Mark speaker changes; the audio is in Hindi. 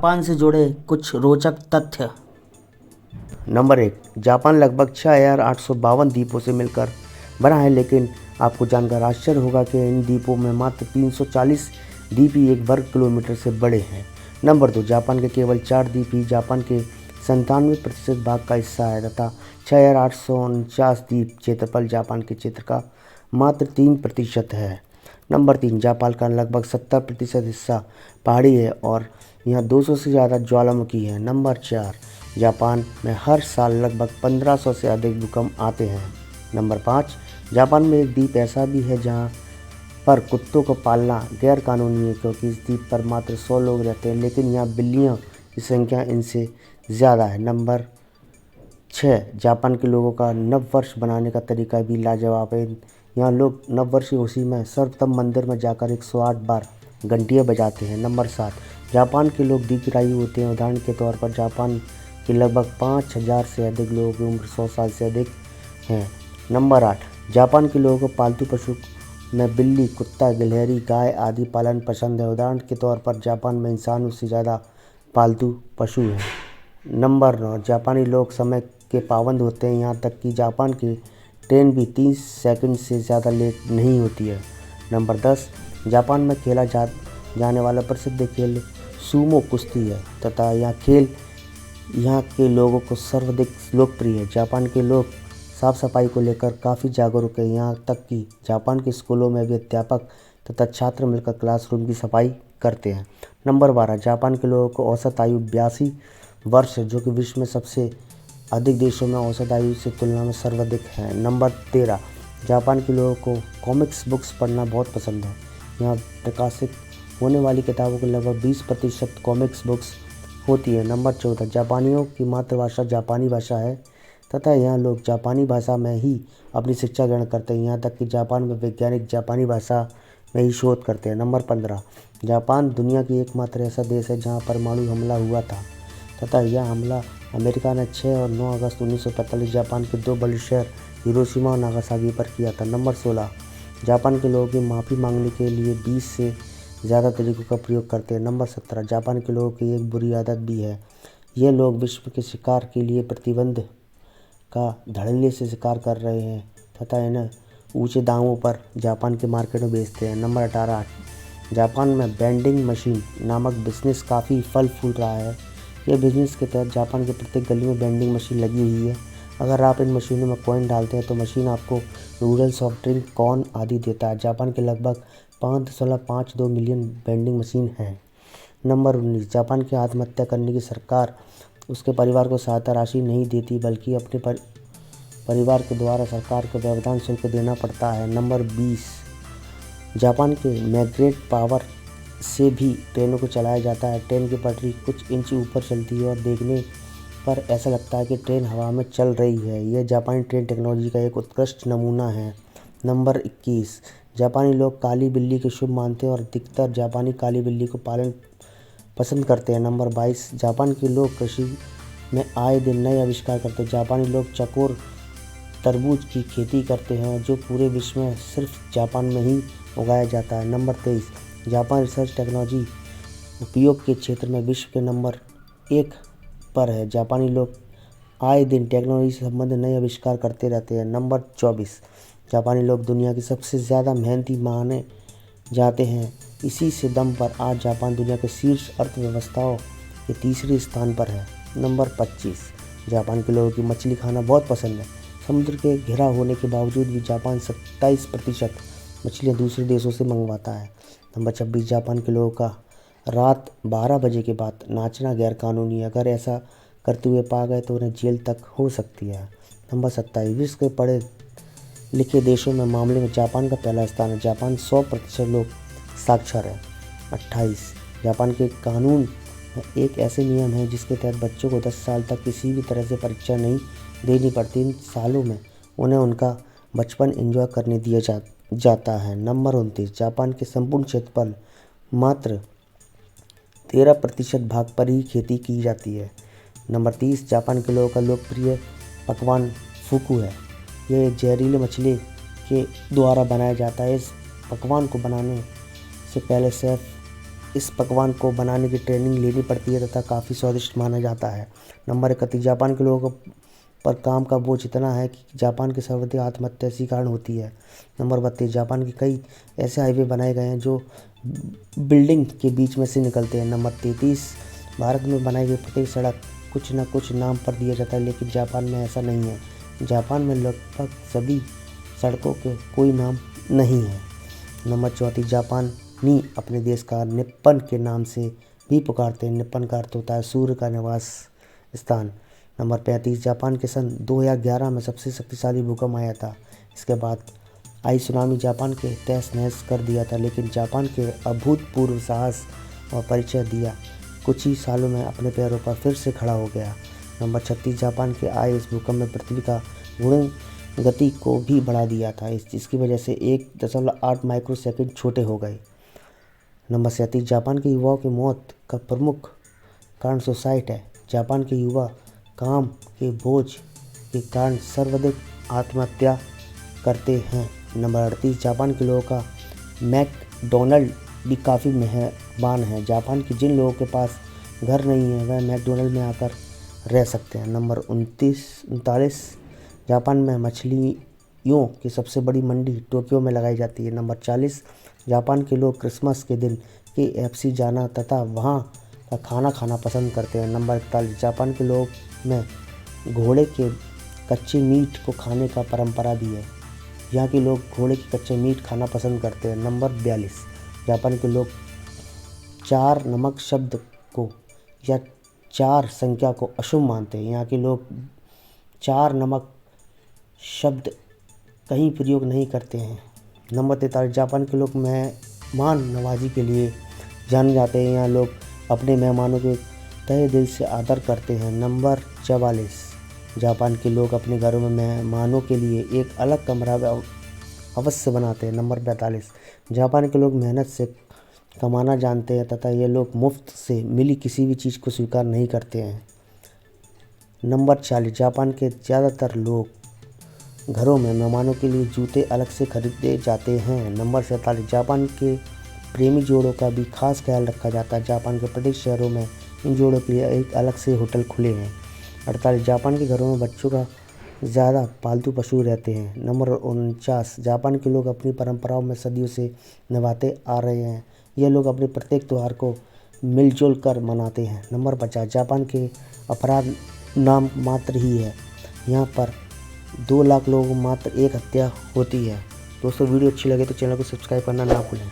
Speaker 1: जापान से जुड़े कुछ रोचक तथ्य।
Speaker 2: नंबर 1, जापान लगभग 6,852 द्वीपों से मिलकर बना है, लेकिन आपको जानकर आश्चर्य होगा कि इन द्वीपों में मात्र 340 द्वीप ही 1 वर्ग किलोमीटर से बड़े हैं। नंबर 2, जापान के केवल 4 द्वीप ही जापान के 97% भाग का हिस्सा है तथा 6,849 द्वीप क्षेत्रफल जापान के क्षेत्र का मात्र 3% है। नंबर 3, जापान का लगभग 70% हिस्सा पहाड़ी है और यहाँ 200 से ज़्यादा ज्वालामुखी हैं। नंबर 4, जापान में हर साल लगभग 1500 से अधिक भूकंप आते हैं। नंबर 5, जापान में एक द्वीप ऐसा भी है जहाँ पर कुत्तों को पालना गैर कानूनी है, क्योंकि इस द्वीप पर मात्र 100 लोग रहते हैं, लेकिन यहाँ बिल्लियों की संख्या इनसे ज़्यादा है। नंबर 6, जापान के लोगों का नव वर्ष बनाने का तरीका भी लाजवाब है। यहाँ लोग नव वर्ष की खुशी में सर्वप्रथम मंदिर में जाकर 108 बार घंटियाँ बजाते हैं। नंबर 7, जापान के लोग दीर्घायु होते हैं। उदाहरण के तौर पर जापान के लगभग 5000 से अधिक लोगों की उम्र 100 साल से अधिक है। नंबर 8, जापान के लोगों को पालतू पशु में बिल्ली, कुत्ता, गिलहरी, गाय आदि पालन पसंद है। उदाहरण के तौर पर जापान में इंसानों से ज़्यादा पालतू पशु हैं। नंबर 9, जापानी लोग समय के पाबंद होते हैं, यहाँ तक कि जापान की ट्रेन भी 30 सेकंड से ज़्यादा लेट नहीं होती है। नंबर 10, जापान में खेला जाने वाला प्रसिद्ध खेल सूमो कुश्ती है तथा यह खेल यहाँ के लोगों को सर्वाधिक लोकप्रिय है। जापान के लोग साफ सफाई को लेकर काफ़ी जागरूक है, यहाँ तक कि जापान के स्कूलों में भी अध्यापक तथा छात्र मिलकर क्लासरूम की सफाई करते हैं। नंबर 12, जापान के लोगों को औसत आयु 82 वर्ष है, जो कि विश्व में सबसे अधिक देशों में औसत आयु से तुलना में सर्वाधिक है। नंबर 13, जापान के लोगों को कॉमिक्स बुक्स पढ़ना बहुत पसंद है। यहाँ प्रकाशित होने वाली किताबों के लगभग 20% कॉमिक्स बुक्स होती है। नंबर 14, जापानियों की मातृभाषा जापानी भाषा है तथा यहाँ लोग जापानी भाषा में ही अपनी शिक्षा ग्रहण करते हैं, यहाँ तक कि जापान में वैज्ञानिक जापानी भाषा में ही शोध करते हैं। नंबर 15, जापान दुनिया की एकमात्र ऐसा देश है जहाँ परमाणु हमला हुआ था तथा यह हमला अमेरिका ने 6 और 9 अगस्त 1945 जापान के 2 बड़े शहर हिरोशिमा और नागासाकी पर किया था। नंबर 16, जापान के लोगों की माफ़ी मांगने के लिए 20 से ज़्यादा तरीकों का प्रयोग करते हैं। नंबर 17, जापान के लोगों की एक बुरी आदत भी है, ये लोग विश्व के शिकार के लिए प्रतिबंध का धड़ल्ले से शिकार कर रहे हैं तथा इन्हें ऊंचे दामों पर जापान के मार्केट में बेचते हैं। नंबर 18, जापान में वेंडिंग मशीन नामक बिजनेस काफ़ी फल फूल रहा है। यह बिजनेस के तहत जापान के प्रत्येक गली में वेंडिंग मशीन लगी हुई है। अगर आप इन मशीनों में कॉइन डालते हैं तो मशीन आपको नूडल्स, सॉफ्ट ड्रिंक, कॉर्न आदि देता है। जापान के लगभग 5.52 मिलियन वेंडिंग मशीन हैं। नंबर 19, जापान की आत्महत्या करने की सरकार उसके परिवार को सहायता राशि नहीं देती, बल्कि अपने परिवार के द्वारा सरकार को व्यवधान शुल्क देना पड़ता है। नंबर 20, जापान के मैग्नेट पावर से भी ट्रेनों को चलाया जाता है। ट्रेन की पटरी कुछ इंच ऊपर चलती है और देखने पर ऐसा लगता है कि ट्रेन हवा में चल रही है। यह जापानी ट्रेन टेक्नोलॉजी का एक उत्कृष्ट नमूना है। नंबर 21, जापानी लोग काली बिल्ली को शुभ मानते हैं और अधिकतर जापानी काली बिल्ली को पालन पसंद करते हैं। नंबर 22, जापान के लोग कृषि में आए दिन नए आविष्कार करते हैं। जापानी लोग चकोर तरबूज की खेती करते हैं, जो पूरे विश्व में सिर्फ जापान में ही उगाया जाता है। नंबर 23, जापान रिसर्च टेक्नोलॉजी उपयोग के क्षेत्र में विश्व के नंबर 1 पर है। जापानी लोग आए दिन टेक्नोलॉजी से संबंधित नए आविष्कार करते रहते हैं। नंबर 24, जापानी लोग दुनिया की सबसे ज़्यादा मेहनती माने जाते हैं। इसी से दम पर आज जापान दुनिया के शीर्ष अर्थव्यवस्थाओं के तीसरे स्थान पर है। नंबर 25, जापान के लोगों की मछली खाना बहुत पसंद है। समुद्र के घिरा होने के बावजूद भी जापान 27% मछलियाँ दूसरे देशों से मंगवाता है। नंबर 26, जापान के लोगों का रात 12 बजे के बाद नाचना गैर कानूनी है। अगर ऐसा करते हुए पा गए तो उन्हें जेल तक हो सकती है। नंबर 27, विश्व के पढ़े लिखे देशों में मामले में जापान का पहला स्थान है। जापान 100% लोग साक्षर है। 28, जापान के कानून में एक ऐसे नियम है जिसके तहत बच्चों को 10 साल तक किसी भी तरह से परीक्षा नहीं देनी पड़ती। इन सालों में उन्हें उनका बचपन एंजॉय करने दिया जाता है। नंबर 29, जापान के संपूर्ण क्षेत्र पर मात्र 13% भाग पर ही खेती की जाती है। नंबर 30, जापान के लोगों का लोकप्रिय पकवान फुकू है। यह एक जहरीले मछली के द्वारा बनाया जाता है। इस पकवान को बनाने से पहले शेफ इस पकवान को बनाने की ट्रेनिंग लेनी पड़ती है तथा काफ़ी स्वादिष्ट माना जाता है। नंबर 31, जापान के लोगों पर काम का बोझ इतना है कि जापान के सर्वाधिक आत्महत्या इसी कारण होती है। नंबर 32, जापान के कई ऐसे हाईवे बनाए गए हैं जो बिल्डिंग के बीच में से निकलते हैं। नंबर 33, भारत में बनाई गई प्रत्येक सड़क कुछ न कुछ नाम पर दिया जाता है, लेकिन जापान में ऐसा नहीं है। जापान में लगभग सभी सड़कों के कोई नाम नहीं है। नंबर 34, जापानी अपने देश का निप्पन के नाम से भी पुकारते हैं। निप्पन का अर्थ होता है सूर्य का निवास स्थान। नंबर 35, जापान के सन 2011 में सबसे शक्तिशाली भूकंप आया था। इसके बाद आई सुनामी जापान के तहस नहस कर दिया था, लेकिन जापान के अभूतपूर्व साहस और परिचय दिया कुछ ही सालों में अपने पैरों पर फिर से खड़ा हो गया। नंबर 36, जापान के आए इस भूकंप में पृथ्वी का घूर्णन गति को भी बढ़ा दिया था, जिसकी वजह से 1.8 माइक्रोसेकंड छोटे हो गए। नंबर 37, जापान के युवाओं की मौत का प्रमुख कारण सुसाइड है। जापान के युवा काम के बोझ के कारण सर्वाधिक आत्महत्या करते हैं। नंबर 38, जापान के लोगों का मैकडोनल्ड भी काफ़ी मेहरबान है। जापान के जिन लोगों के पास घर नहीं है वह मैकडोनल्ड में आकर रह सकते हैं। नंबर 39, जापान में मछलियों की सबसे बड़ी मंडी टोक्यो में लगाई जाती है। नंबर 40, जापान के लोग क्रिसमस के दिन KFC जाना तथा वहाँ का खाना खाना पसंद करते हैं। नंबर 41, जापान के लोग में घोड़े के कच्चे मीट को खाने का परंपरा भी है। यहाँ के लोग घोड़े के कच्चे मीट खाना पसंद करते हैं। नंबर 42, जापान के लोग 4 नमक शब्द को या 4 संख्या को अशुभ मानते हैं। यहाँ के लोग 4 नमक शब्द कहीं प्रयोग नहीं करते हैं। नंबर 43, जापान के लोग मेहमान नवाजी के लिए जाने जाते हैं। यहाँ लोग अपने मेहमानों के तहे दिल से आदर करते हैं। नंबर 44, जापान के लोग अपने घरों में मेहमानों के लिए एक अलग कमरा अवश्य बनाते हैं। नंबर 45, जापान के लोग मेहनत से कमाना जानते हैं तथा ये लोग मुफ्त से मिली किसी भी चीज़ को स्वीकार नहीं करते हैं। नंबर 46, जापान के ज़्यादातर लोग घरों में मेहमानों के लिए जूते अलग से खरीदे जाते हैं। नंबर 47, जापान के प्रेमी जोड़ों का भी खास ख्याल रखा जाता है। जापान के प्रत्येक शहरों में इन जोड़ों के लिए एक अलग से होटल खुले हैं। 48, जापान के घरों में बच्चों का ज़्यादा पालतू पशु रहते हैं। नंबर 49, जापान के लोग अपनी परंपराओं में सदियों से निभाते आ रहे हैं। ये लोग अपने प्रत्येक त्यौहार को मिलजुल कर मनाते हैं। नंबर 50, जापान के अपराध नाम मात्र ही है। यहाँ पर 2 लाख लोगों को मात्र एक हत्या होती है। दोस्तों वीडियो अच्छी लगे तो चैनल को सब्सक्राइब करना ना भूलें।